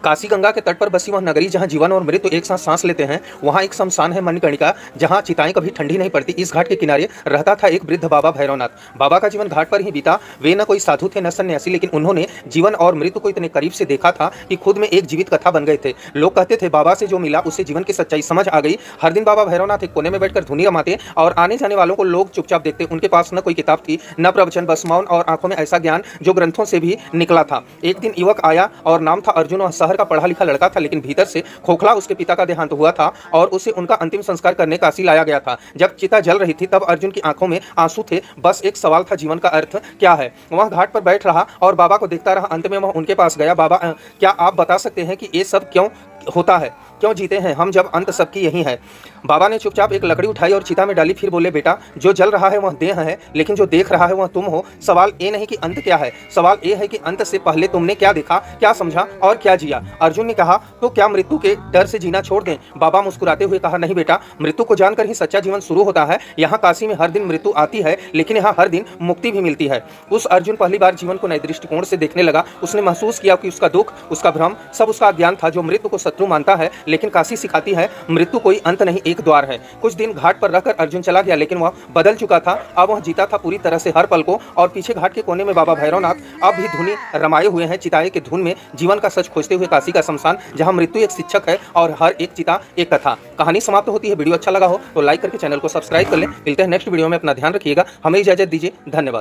काशी गंगा के तट पर बसी वह नगरी जहां जीवन और मृत्यु एक साथ सांस लेते हैं, वहां एक शमशान है मणिकर्णिका, जहां चिताएं कभी ठंडी नहीं पड़ती। इस घाट के किनारे रहता था एक वृद्ध बाबा भैरवनाथ। बाबा का जीवन घाट पर ही बीता। वे न कोई साधु थे न सन्यासी, लेकिन उन्होंने जीवन और मृत्यु को इतने करीब से देखा था कि खुद में एक जीवित कथा बन गए थे। लोग कहते थे बाबा से जो मिला उससे जीवन की सच्चाई समझ आ गई। हर दिन बाबा भैरवनाथ एक कोने में बैठकर धुनी रमाते और आने जाने वालों को लोग चुपचाप देखते। उनके पास न कोई किताब थी न प्रवचन, बस मौन और आंखों में ऐसा ज्ञान जो ग्रंथों से भी निकला था। एक दिन युवक आया और नाम था अर्जुन। वह शहर का पढ़ा लिखा लड़का था, लेकिन भीतर से खोखला। उसके पिता का देहांत हुआ था और उसे उनका अंतिम संस्कार करने काशी लाया गया था। जब चिता जल रही थी तब अर्जुन की आंखों में आंसू थे। बस एक सवाल था, जीवन का अर्थ क्या है। वह घाट पर बैठ रहा और बाबा को देखता रहा। अंत में वह उनके पास गया। बाबा, क्या आप बता सकते हैं कि ये सब क्यों होता है, क्यों जीते हैं हम जब अंत सबकी यही है। बाबा ने चुपचाप एक लकड़ी उठाई और चिता में डाली। फिर बोले, बेटा, जो जल रहा है वह देह है, लेकिन जो देख रहा है वह तुम हो। सवाल ये नहीं कि अंत क्या है, सवाल ये है कि अंत से पहले तुमने क्या देखा, क्या समझा और क्या जिया। अर्जुन ने कहा, तो क्या मृत्यु के डर से जीना छोड़ दें। बाबा मुस्कुराते हुए कहा, नहीं बेटा, मृत्यु को जानकर ही सच्चा जीवन शुरू होता है। यहाँ काशी में हर दिन मृत्यु आती है, लेकिन यहाँ हर दिन मुक्ति भी मिलती है। उस अर्जुन पहली बार जीवन को नए दृष्टिकोण से देखने लगा। उसने महसूस किया कि उसका दुख, उसका भ्रम, सब उसका अज्ञान था जो मृत्यु को शत्रु मानता है। लेकिन काशी सिखाती है मृत्यु कोई अंत नहीं, एक द्वार है। कुछ दिन घाट पर रहकर अर्जुन चला गया, लेकिन वह बदल चुका था। अब वह जीता था पूरी तरह से हर पल को। और पीछे घाट के कोने में बाबा भैरवनाथ अब भी धुनी रमाए हुए हैं। चिताए के धुन में जीवन का सच खोजते हुए काशी का शमशान, जहां मृत्यु एक शिक्षक है और हर एक चिता एक कथा। कहानी समाप्त होती है। वीडियो अच्छा लगा हो तो लाइक करके चैनल को सब्सक्राइब कर लें। मिलते हैं नेक्स्ट वीडियो में। अपना ध्यान रखिएगा। हमें इजाजत दीजिए। धन्यवाद।